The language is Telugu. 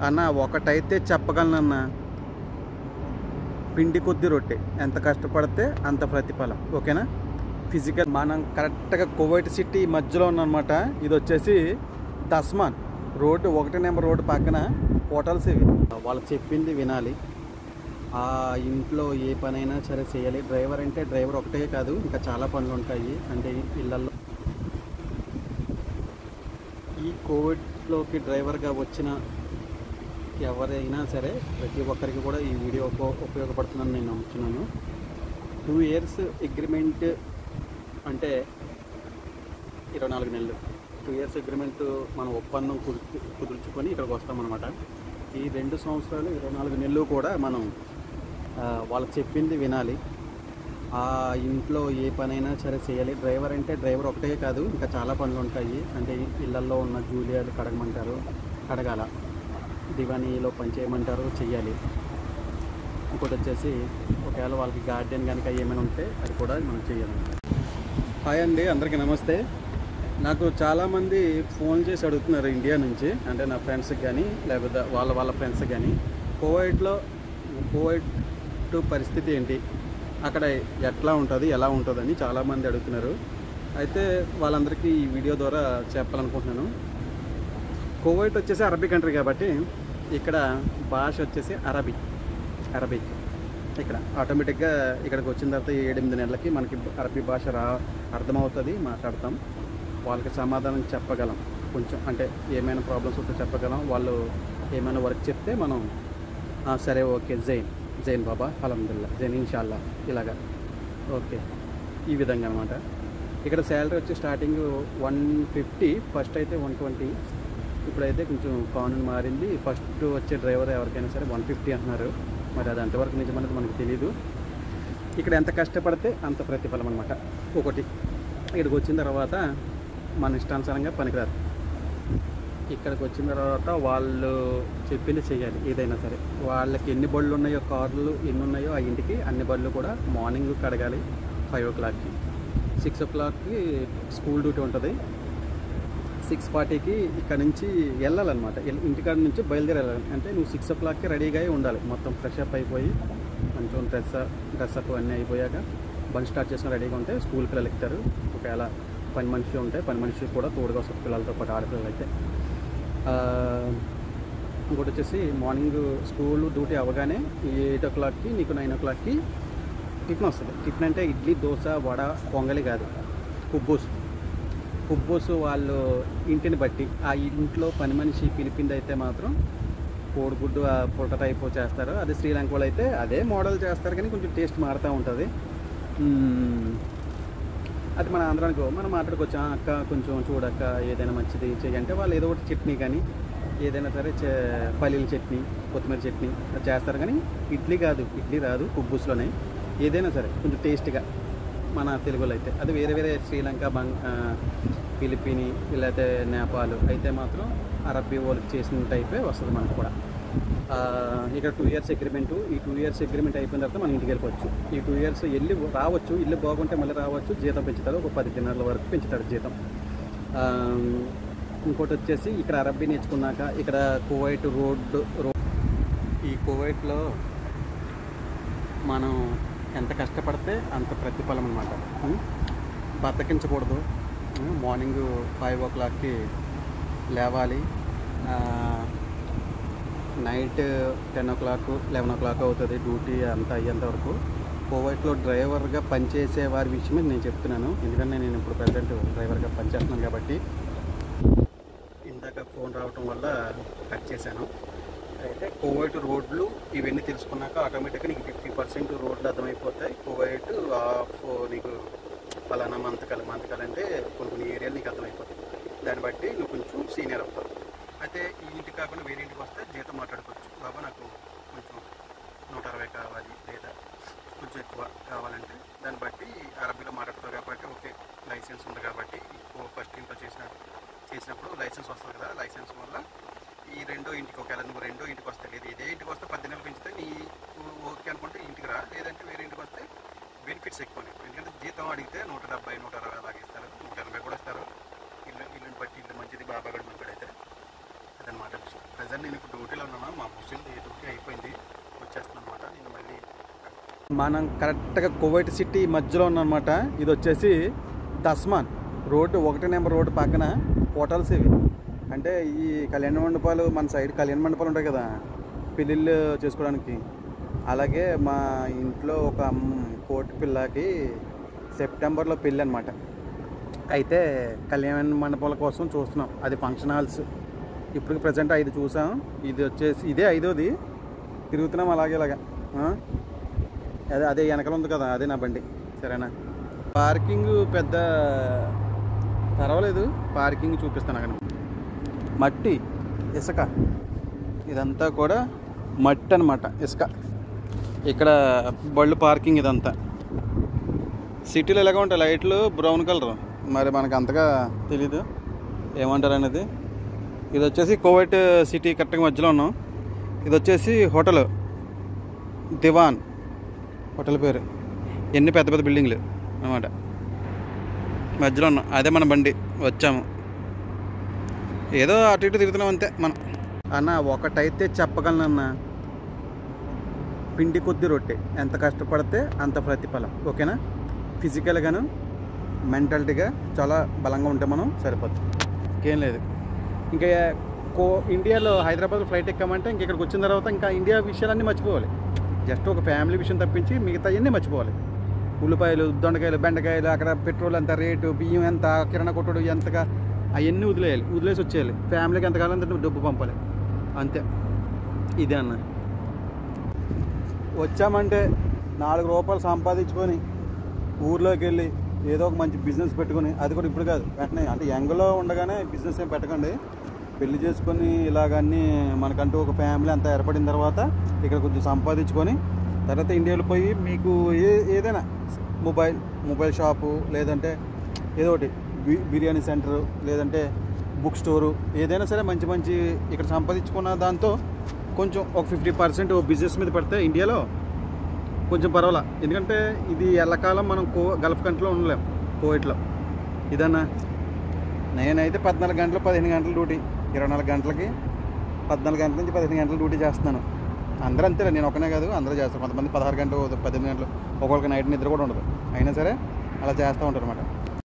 అన్న ఒకటైతే చెప్పగలనన్న, పిండి కొద్ది రొట్టె, ఎంత కష్టపడితే అంత ప్రతిఫలం. ఓకేనా? ఫిజికల్ మనం కరెక్ట్గా కువైట్ సిటీ మధ్యలో ఉన్నమాట. ఇది వచ్చేసి దస్మాన్ రోడ్డు, 1 నెంబర్ రోడ్డు పక్కన హోటల్స్ ఇవి. వాళ్ళు చెప్పింది వినాలి, ఆ ఇంట్లో ఏ పనైనా సరే చేయాలి. డ్రైవర్ అంటే డ్రైవర్ ఒకటే కాదు, ఇంకా చాలా పనులు ఉంటాయి. అంటే ఇళ్ళల్లో ఈ కోవిడ్లోకి డ్రైవర్గా వచ్చిన ఎవరైనా సరే ప్రతి ఒక్కరికి కూడా ఈ వీడియో ఉపయోగపడుతుందని నేను నమ్ముతున్నాను. 2 years అగ్రిమెంట్ అంటే 24 నెలలు. 2 years అగ్రిమెంట్ మనం ఒప్పందం కుదుర్చుకొని ఇక్కడికి వస్తామన్నమాట. ఈ 2 సంవత్సరాలు 24 నెలలు కూడా మనం వాళ్ళు చెప్పింది వినాలి, ఆ ఇంట్లో ఏ పనైనా సరే చేయాలి. డ్రైవర్ అంటే డ్రైవర్ ఒకటే కాదు, ఇంకా చాలా పనులు ఉంటాయి. అంటే ఇళ్ళల్లో ఉన్న జూలియాలు కడగమంటారు, కడగాల. దివానీలో పని చేయమంటారు, చెయ్యాలి. ఇంకోటి వచ్చేసి ఒకవేళ వాళ్ళకి గార్డెన్ కనుక ఏమైనా ఉంటే అది కూడా మనం చేయాలి. హాయ్ అండి, అందరికీ నమస్తే. నాకు చాలామంది ఫోన్ చేసి అడుగుతున్నారు ఇండియా నుంచి, అంటే నా ఫ్రెండ్స్కి కానీ లేకపోతే వాళ్ళ ఫ్రెండ్స్కి కానీ, కోవిడ్ పరిస్థితి ఏంటి, అక్కడ ఎట్లా ఉంటుంది, ఎలా ఉంటుందని చాలామంది అడుగుతున్నారు. అయితే వాళ్ళందరికీ ఈ వీడియో ద్వారా చెప్పాలనుకుంటున్నాను. కువైట్ వచ్చేసి అరబీ కంట్రీ కాబట్టి ఇక్కడ భాష వచ్చేసి అరబిక్. ఇక్కడ ఆటోమేటిక్గా ఇక్కడికి వచ్చిన తర్వాత 7-8 నెలలకి మనకి అరబీ భాష అర్థమవుతుంది, మాట్లాడతాం. వాళ్ళకి సమాధానం చెప్పగలం, కొంచెం అంటే ఏమైనా ప్రాబ్లమ్స్ ఉంటే చెప్పగలం. వాళ్ళు ఏమైనా వర్క్ చెప్తే మనం సరే ఓకే జైన్ బాబా అల్హమ్దుల్లా, జైన్ ఇన్షాల్లా, ఇలాగా ఓకే, ఈ విధంగా అనమాట. ఇక్కడ శాలరీ వచ్చి స్టార్టింగ్ 150, ఫస్ట్ అయితే 120, ఇప్పుడైతే కొంచెం కామన్ మారింది. ఫస్ట్ వచ్చే డ్రైవర్ ఎవరికైనా సరే 150 అంటున్నారు. మరి అది అంతవరకు నిజమనేది మనకు తెలీదు. ఇక్కడ ఎంత కష్టపడితే అంత ప్రతిఫలం అనమాట. ఒకటి, ఇక్కడికి వచ్చిన తర్వాత మన ఇష్టానుసారంగా పనికిరాదు. ఇక్కడికి వచ్చిన తర్వాత వాళ్ళు చెప్పింది చేయాలి. ఏదైనా సరే వాళ్ళకి ఎన్ని బళ్ళు ఉన్నాయో, కార్లు ఎన్ని ఉన్నాయో ఆ ఇంటికి అన్ని బళ్ళు కూడా మార్నింగ్ కడగాలి. 5 o'clockకి, 6 o'clockకి స్కూల్ డ్యూటీ ఉంటుంది. 6:40కి ఇక్కడ నుంచి వెళ్ళాలన్నమాట. ఇంటికాడ నుంచి బయలుదేరి వెళ్ళాలి. అంటే నువ్వు 6 o'clockకి రెడీగా ఉండాలి. మొత్తం ఫ్రెష్ అప్ అయిపోయి కొంచెం డ్రెస్అప్ అన్నీ అయిపోయాక బండి స్టార్ట్ చేసుకుని రెడీగా ఉంటే స్కూల్ పిల్లలు ఎక్కుతారు. ఒకవేళ పని మనిషి ఉంటే పని మనిషి కూడా తోడుగా వస్తారు పిల్లలతో పాటు, ఆడపిల్లలు అయితే. ఇంకోటి వచ్చేసి మార్నింగ్ స్కూల్ డ్యూటీ అవ్వగానే 8 o'clockకి నీకు 9 o'clockకి టిఫిన్ వస్తుంది. టిఫిన్ అంటే ఇడ్లీ, దోశ, వడ, పొంగలి కాదు, కుబ్బూసు. వాళ్ళు ఇంటిని బట్టి, ఆ ఇంట్లో పని మనిషి పిలిపింది అయితే మాత్రం కోడిగుడ్డు పొట్ట టైప్ చేస్తారు. అదే శ్రీలంక వాళ్ళు అయితే అదే మోడల్ చేస్తారు, కానీ కొంచెం టేస్ట్ మారుతూ ఉంటుంది. అది మన ఆంధ్రానికి మనం మాట్లాడుకోవచ్చు, అక్క కొంచెం చూడక్క ఏదైనా మంచిది చేయంటే వాళ్ళు ఏదో ఒకటి చట్నీ కానీ ఏదైనా సరే పల్లీల చట్నీ, కొత్తిమీర చట్నీ అది చేస్తారు. కానీ ఇడ్లీ రాదు కుబ్బూస్లోనే. ఏదైనా సరే కొంచెం టేస్ట్గా మన తెలుగులో అయితే, అది వేరే శ్రీలంక, ఫిలిపిని లేకపోతే నేపాల్ అయితే మాత్రం అరబ్బీ వాళ్ళకి చేసిన టైపే వస్తుంది మనకు కూడా. ఇక్కడ 2 years అగ్రిమెంటు. ఈ 2 years అగ్రిమెంట్ అయిపోయిన తర్వాత మనం ఇంటికి వెళ్ళిపోవచ్చు. ఈ 2 years వెళ్ళి రావచ్చు, ఇల్లు బాగుంటే మళ్ళీ రావచ్చు. జీతం పెంచుతారు, ఒక 10 దినాల వరకు పెంచుతాడు జీతం. ఇంకోటి వచ్చేసి ఇక్కడ అరబ్బీ నేర్చుకున్నాక ఇక్కడ కువైట్ ఈ కువైట్లో మనం ఎంత కష్టపడితే అంత ప్రతిఫలం అనమాట. బద్దకించకూడదు. మార్నింగ్ 5 o'clockకి లేవాలి. నైట్ 10 o'clock 11 o'clock అవుతుంది డ్యూటీ అంతా అయ్యేంత వరకు. కువైట్లో డ్రైవర్గా పనిచేసే వారి విషయమే నేను చెప్తున్నాను, ఎందుకంటే నేను ఇప్పుడు ప్రజెంట్ డ్రైవర్గా పనిచేస్తున్నాను కాబట్టి. ఇందాక ఫోన్ రావటం వల్ల కట్ చేశాను. అయితే కువైట్ రోడ్లు ఇవన్నీ తెలుసుకున్నాక ఆటోమేటిక్గా నీకు 50% రోడ్లు అర్థమైపోతాయి. కువైట్ నీకు ఫలానా మంతకాలు అంటే కొన్ని ఏరియాలు నీకు అర్థమైపోతాయి. దాన్ని బట్టి నువ్వు కొంచెం సీనియర్ అవుతావు. అయితే ఈ ఇంటికి కాకుండా వేరే ఇంటికి వస్తే జీతం మాట్లాడుకోవచ్చు. బాబా నాకు కొంచెం 160 కావాలి లేదా కొంచెం ఎక్కువ కావాలంటే దాన్ని బట్టి అరబీలో మాట్లాడతారు కాబట్టి ఓకే, లైసెన్స్ ఉంది కాబట్టి ఫస్ట్ ఇంట్లో చేసినప్పుడు లైసెన్స్ వస్తుంది కదా. లైసెన్స్ వల్ల ఈ రెండో ఇంటికి, ఒకవేళ నువ్వు రెండో ఇంటికి వస్తే లేదు ఇదే ఇంటికి వస్తే 10 నెలలు పెంచితే నీ ఓకే అనుకుంటే ఇంటికి రా, లేదంటే వేరే ఇంటికి వస్తే బెనిఫిట్స్ ఎక్కువ. ఎందుకంటే జీతం అడిగితే 170, 160 అలాగే ఇస్తారు, 180 కూడా ఇస్తారు. ఇల్లుని బట్టి ఇల్లు మంచిది, బాబాగడ్ మంచిది అయితే అదనమాట విషయం. ప్రజెంట్ నేను ఇప్పుడు డ్యూటీలో ఉన్నాను. మా ముస్లింది డ్యూటీ అయిపోయింది, వచ్చేస్తున్నాను అనమాట. నేను మళ్ళీ మనం కరెక్ట్గా కువైట్ సిటీ మధ్యలో ఉన్నమాట. ఇది వచ్చేసి దస్మాన్ రోడ్డు, 1 నెంబర్ రోడ్డు పక్కన హోటల్స్ ఇవి. అంటే ఈ కళ్యాణ మండపాలు, మన సైడ్ కళ్యాణ మండపాలు ఉంటాయి కదా పెళ్ళిళ్ళు చేసుకోవడానికి. అలాగే మా ఇంట్లో ఒక కోటి పిల్లకి సెప్టెంబర్లో పెళ్ళి అనమాట. అయితే కళ్యాణ మండపాల కోసం చూస్తున్నాం. అది ఫంక్షన్ హాల్స్. ఇప్పటికి ప్రజెంట్ 5 చూసాం. ఇది వచ్చేసి ఇదే 5వది. తిరుగుతున్నాం అలాగే ఇలాగా. అదే వెనకాల ఉంది కదా, అదే నా బండి. సరేనా? పార్కింగ్ పెద్ద పర్వాలేదు, పార్కింగ్ చూపిస్తాను అక్కడ. మట్టి, ఇసుక, ఇదంతా కూడా మట్టి అనమాట, ఇసుక. ఇక్కడ బళ్ళు పార్కింగ్. ఇదంతా సిటీలో ఎలాగ ఉంటాయి లైట్లు బ్రౌన్ కలర్, మరి మనకు అంతగా తెలీదు ఏమంటారు అనేది. ఇది వచ్చేసి కువైట్ సిటీ కరెక్ట్గా మధ్యలో ఉన్నాం. ఇది వచ్చేసి హోటల్ దివాన్, హోటల్ పేరు. ఎన్ని పెద్ద పెద్ద బిల్డింగ్లు అన్నమాట, మధ్యలో ఉన్నాం. అదే మన బండి. వచ్చాము, ఏదో అటు ఇటు తిరుగుతున్నాం అంతే మనం. అన్న ఒకటైతే చెప్పగలనన్నా, పిండి కొద్ది రొట్టె. ఎంత కష్టపడితే అంత ప్రతిఫలం. ఓకేనా? ఫిజికల్గాను మెంటాలిటీగా చాలా బలంగా ఉంటే మనం సరిపోతుంది, ఇంకేం లేదు. ఇంకా ఇండియాలో హైదరాబాద్ ఫ్లైట్ ఎక్కామంటే ఇంక ఇక్కడికి వచ్చిన తర్వాత ఇంకా ఇండియా విషయాలన్నీ మర్చిపోవాలి. జస్ట్ ఒక ఫ్యామిలీ విషయం తప్పించి మిగతా అన్నీ మర్చిపోవాలి. ఉల్లిపాయలు, దొండకాయలు, బెండకాయలు, అక్కడ పెట్రోల్ ఎంత రేటు, బియ్యం ఎంత, కిరాణా కొట్టుడు ఎంతగా, అవన్నీ వదిలేసి వచ్చేయాలి. ఫ్యామిలీకి ఎంతకాలం అంటే డబ్బు పంపాలి, అంతే. ఇదే అన్న. వచ్చామంటే 4 రూపాయలు సంపాదించుకొని ఊర్లోకి వెళ్ళి ఏదో ఒక మంచి బిజినెస్ పెట్టుకొని, అది కూడా ఇప్పుడు కాదు, వెంటనే. అంటే యంగ్లో ఉండగానే బిజినెస్ ఏం పెట్టకండి. పెళ్లి చేసుకొని ఇలాగన్నీ మనకంటూ ఒక ఫ్యామిలీ అంతా ఏర్పడిన తర్వాత ఇక్కడ కొంచెం సంపాదించుకొని తర్వాత ఇండియాలో పోయి మీకు ఏదైనా మొబైల్ షాపు, లేదంటే ఏదో ఒకటి బిర్యానీ సెంటరు, లేదంటే బుక్ స్టోరు, ఏదైనా సరే మంచి ఇక్కడ సంపాదించుకున్న దాంతో కొంచెం ఒక 50% బిజినెస్ మీద పెడితే ఇండియాలో కొంచెం పర్వాలా. ఎందుకంటే ఇది ఎల్లకాలం మనం గల్ఫ్ కంట్రీలో ఉండలేం, కువైట్లో. ఇదన్నా నేనైతే 14 గంటలు 15 గంటల డ్యూటీ, 24 గంటలకి 14 గంటల నుంచి 15 గంటల డ్యూటీ చేస్తున్నాను. అందరూ అంతేలే, నేను ఒకనే కాదు, అందరూ చేస్తారు. కొంతమంది 16 గంటలు 18 గంటలు, ఒక్కొక్కరికి నైట్ నిద్ర కూడా ఉండదు. అయినా సరే అలా చేస్తూ ఉంటారు అనమాట.